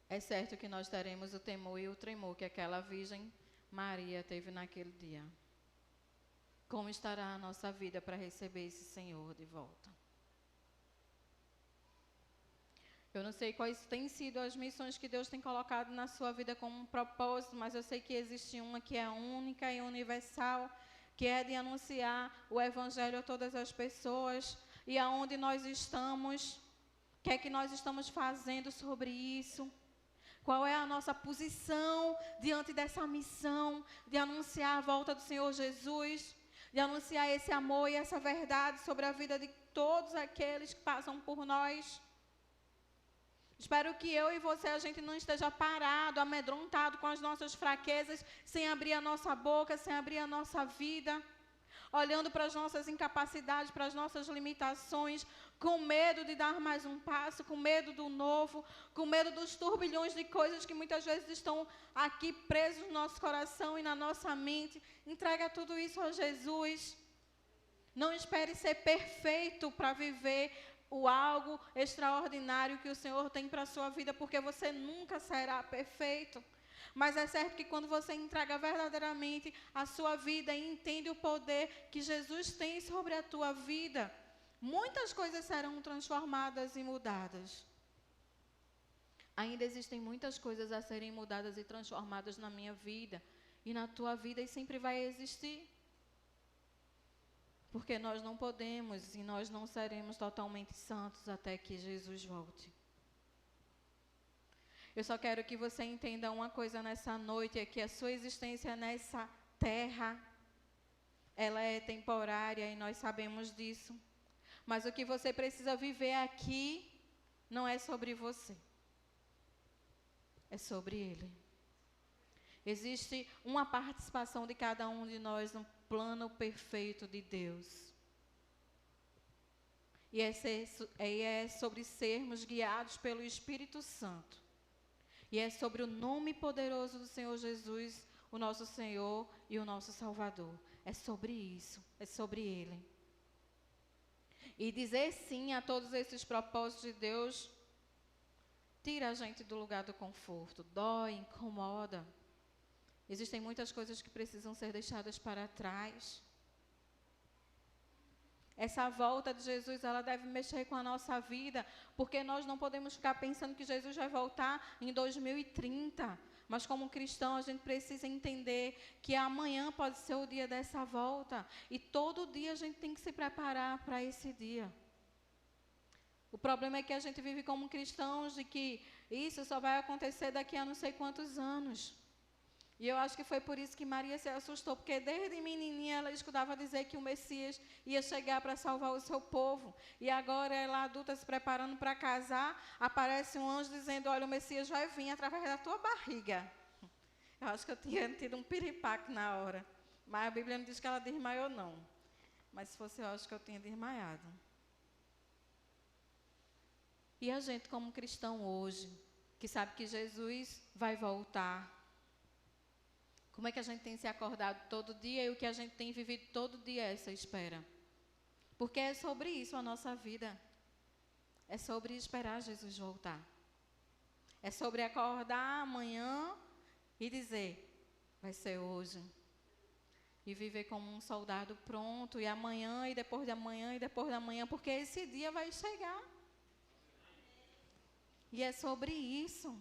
[SPEAKER 2] É certo que nós teremos o temor e o tremor que aquela Virgem Maria teve naquele dia. Como estará a nossa vida para receber esse Senhor de volta? Eu não sei quais têm sido as missões que Deus tem colocado na sua vida como um propósito, mas eu sei que existe uma que é única e universal, que é de anunciar o Evangelho a todas as pessoas. E aonde nós estamos, o que é que nós estamos fazendo sobre isso? Qual é a nossa posição diante dessa missão de anunciar a volta do Senhor Jesus, de anunciar esse amor e essa verdade sobre a vida de todos aqueles que passam por nós? Espero que eu e você, a gente não esteja parado, amedrontado com as nossas fraquezas, sem abrir a nossa boca, sem abrir a nossa vida, olhando para as nossas incapacidades, para as nossas limitações, com medo de dar mais um passo, com medo do novo, com medo dos turbilhões de coisas que muitas vezes estão aqui presos no nosso coração e na nossa mente. Entrega tudo isso a Jesus. Não espere ser perfeito para viver o algo extraordinário que o Senhor tem para a sua vida, porque você nunca será perfeito. Mas é certo que quando você entrega verdadeiramente a sua vida e entende o poder que Jesus tem sobre a tua vida, muitas coisas serão transformadas e mudadas. Ainda existem muitas coisas a serem mudadas e transformadas na minha vida e na tua vida, e sempre vai existir. Porque nós não podemos e nós não seremos totalmente santos até que Jesus volte. Eu só quero que você entenda uma coisa nessa noite, é que a sua existência nessa terra, ela é temporária e nós sabemos disso. Mas o que você precisa viver aqui não é sobre você, é sobre Ele. Existe uma participação de cada um de nós plano perfeito de Deus. E é sobre sermos guiados pelo Espírito Santo. E é sobre o nome poderoso do Senhor Jesus, o nosso Senhor e o nosso Salvador. É sobre isso, é sobre Ele. E dizer sim a todos esses propósitos de Deus tira a gente do lugar do conforto, dói, incomoda. Existem muitas coisas que precisam ser deixadas para trás. Essa volta de Jesus, ela deve mexer com a nossa vida, porque nós não podemos ficar pensando que Jesus vai voltar em 2030. Mas como cristão, a gente precisa entender que amanhã pode ser o dia dessa volta. E todo dia a gente tem que se preparar para esse dia. O problema é que a gente vive como cristãos de que isso só vai acontecer daqui a não sei quantos anos. E eu acho que foi por isso que Maria se assustou, porque desde menininha ela escutava dizer que o Messias ia chegar para salvar o seu povo. E agora ela adulta se preparando para casar, aparece um anjo dizendo, olha, o Messias vai vir através da tua barriga. Eu acho que eu tinha tido um piripaque na hora. Mas a Bíblia não diz que ela desmaiou, não. Mas se fosse eu, acho que eu tinha desmaiado. E a gente como cristão hoje, que sabe que Jesus vai voltar, como é que a gente tem se acordado todo dia e o que a gente tem vivido todo dia essa espera? Porque é sobre isso a nossa vida. É sobre esperar Jesus voltar. É sobre acordar amanhã e dizer, vai ser hoje. E viver como um soldado pronto, e amanhã, e depois de amanhã, e depois da manhã, porque esse dia vai chegar. E é sobre isso.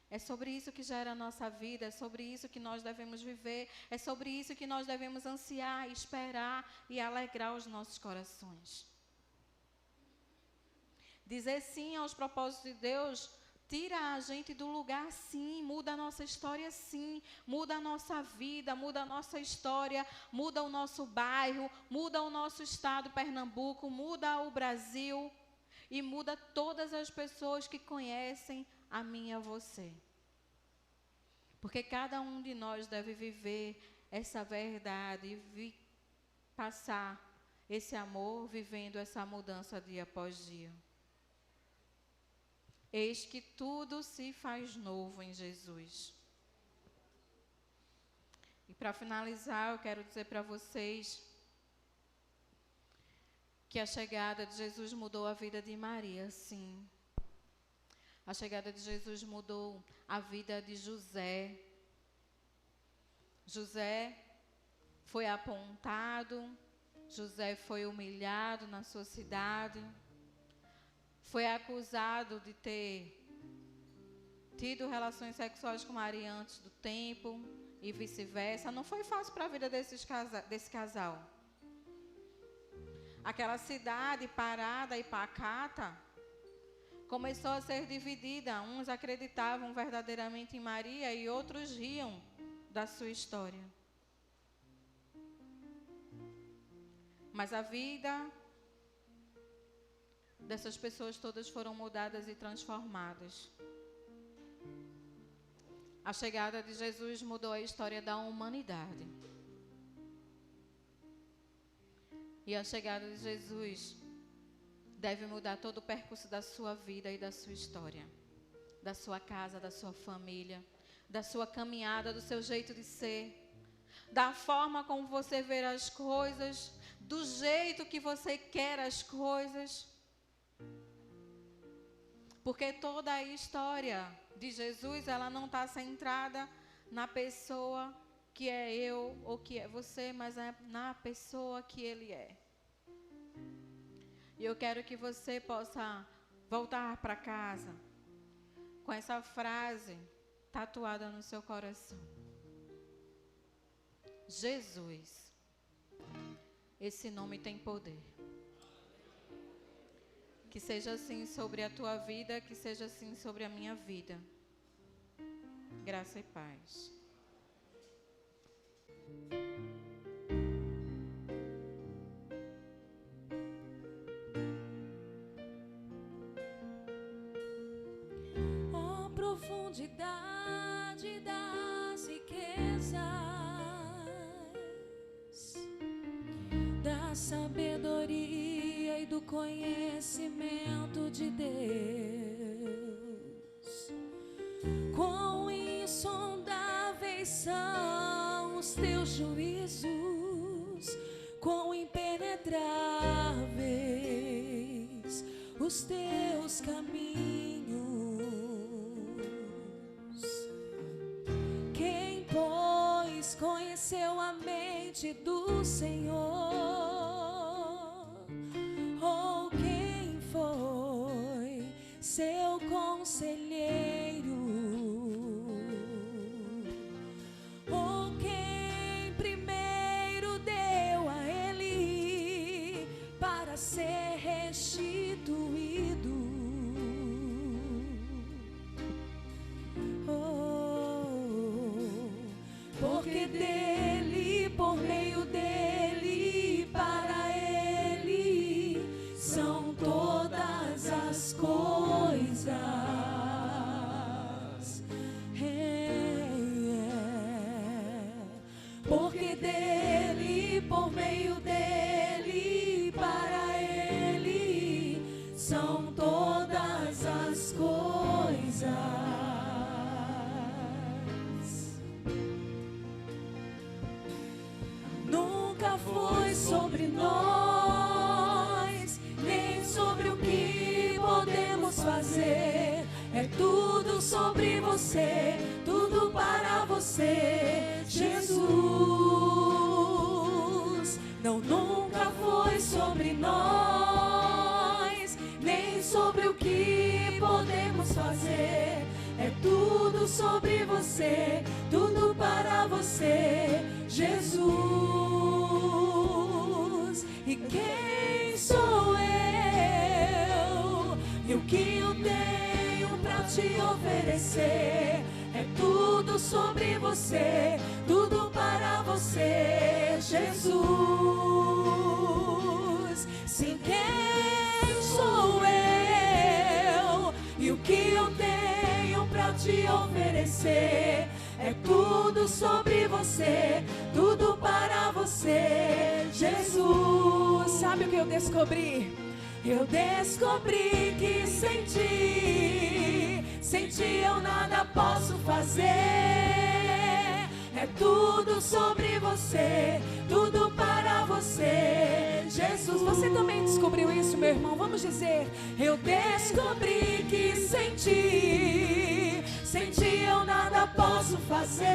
[SPEAKER 2] É sobre isso que gera a nossa vida, é sobre isso que nós devemos viver, é sobre isso que nós devemos ansiar, esperar e alegrar os nossos corações. Dizer sim aos propósitos de Deus tira a gente do lugar sim, muda a nossa história sim, muda a nossa vida, muda a nossa história, muda o nosso bairro, muda o nosso estado, Pernambuco, muda o Brasil e muda todas as pessoas que conhecem a mim e a você. Porque cada um de nós deve viver essa verdade e passar esse amor vivendo essa mudança dia após dia. Eis que tudo se faz novo em Jesus. E para finalizar, eu quero dizer para vocês que a chegada de Jesus mudou a vida de Maria, sim. A chegada de Jesus mudou a vida de José. José foi apontado, José foi humilhado na sua cidade, foi acusado de ter tido relações sexuais com Maria antes do tempo e vice-versa. Não foi fácil para a vida desse casal. Aquela cidade parada e pacata começou a ser dividida. Uns acreditavam verdadeiramente em Maria e outros riam da sua história. Mas a vida dessas pessoas todas foram mudadas e transformadas. A chegada de Jesus mudou a história da humanidade. E a chegada de Jesus deve mudar todo o percurso da sua vida e da sua história, da sua casa, da sua família, da sua caminhada, do seu jeito de ser, da forma como você vê as coisas, do jeito que você quer as coisas. Porque toda a história de Jesus, ela não está centrada na pessoa que é eu ou que é você, mas é na pessoa que Ele é. E eu quero que você possa voltar para casa com essa frase tatuada no seu coração. Jesus. Esse nome tem poder. Que seja assim sobre a tua vida, que seja assim sobre a minha vida. Graça e paz.
[SPEAKER 4] A profundidade das riquezas da sabedoria e do conhecimento de Deus. Quão insondáveis são os teus juízos, quão impenetráveis os teus caminhos. Quem, pois, conheceu a mente do Senhor? Ou quem foi seu conselheiro? Ou quem primeiro deu a ele para ser restituído? Porque dele, por meio dele e para ele são todas as coisas. Porque dele, por meio dele e para ele são todas as coisas. Nunca foi sobre nós, nem sobre o que podemos fazer. É tudo sobre você, tudo para você, Jesus. Não, nunca foi sobre nós, nem sobre o que podemos fazer. É tudo sobre você, tudo para você, Jesus. E quem sou eu? E o que eu tenho para te oferecer? É tudo sobre você, tudo para você, Jesus. Sim, quem sou eu? E o que eu tenho para te oferecer? É tudo sobre você, tudo para você, Jesus. Sabe o que eu descobri? Eu descobri que sem ti eu nada posso fazer. É tudo sobre você, tudo para você, Jesus. Você também descobriu isso, meu irmão? Vamos dizer: eu descobri que sem ti eu nada posso fazer.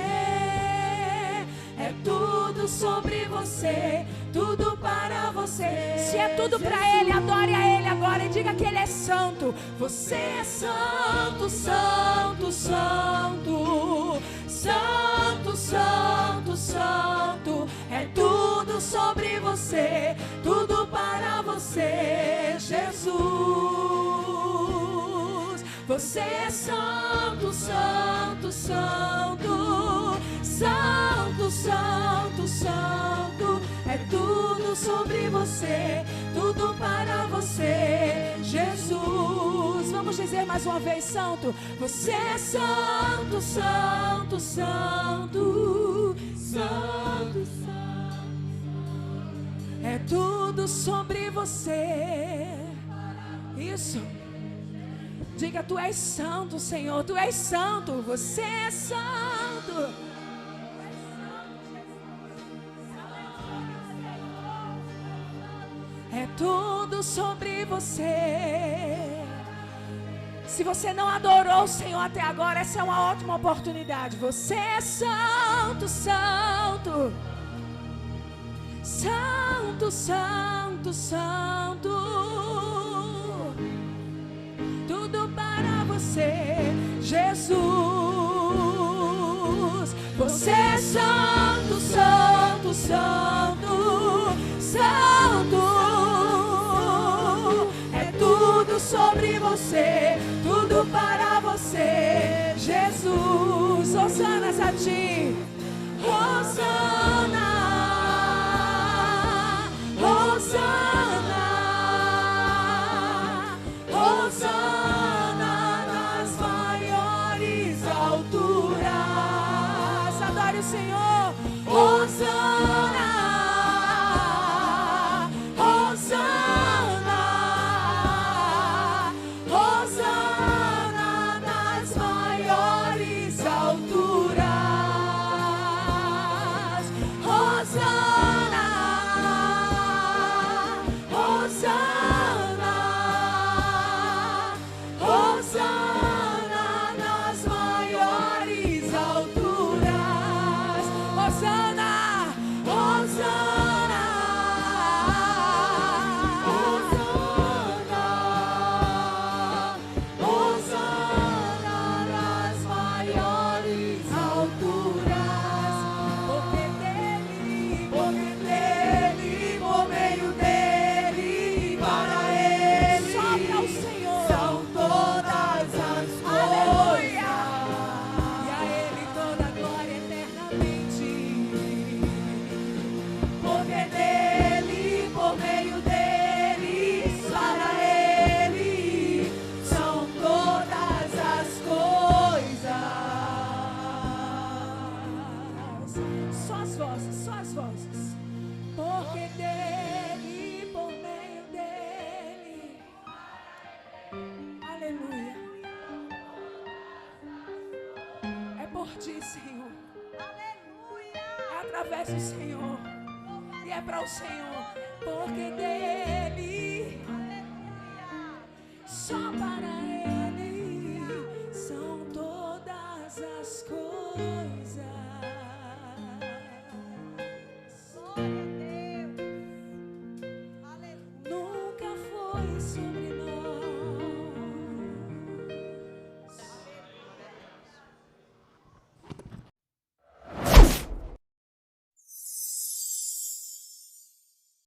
[SPEAKER 4] É tudo sobre você, tudo para você. Se é tudo para Ele, adore a Ele agora e diga que Ele é santo. Você é santo, santo, santo, santo, santo, santo. É tudo sobre você, tudo para você, Jesus. Você é santo, santo, santo, santo, santo, santo. É tudo sobre você, tudo para você, Jesus. Vamos dizer mais uma vez: santo. Você é santo, santo, santo, santo, santo. É tudo sobre você. Isso. Diga: tu és santo, Senhor, tu és santo, você é santo. É tudo sobre você. Se você não adorou o Senhor até agora, essa é uma ótima oportunidade. Você é santo, santo, santo, santo, santo. Tudo para você, Jesus. Você é santo, santo, santo, santo. É tudo sobre você, tudo para você, Jesus. Hosanas a ti, Hosana, Hosana, Hosana nas maiores alturas. Adore o Senhor. Hosana, por ti, Senhor. É através do Senhor. E é para o Senhor. Porque dele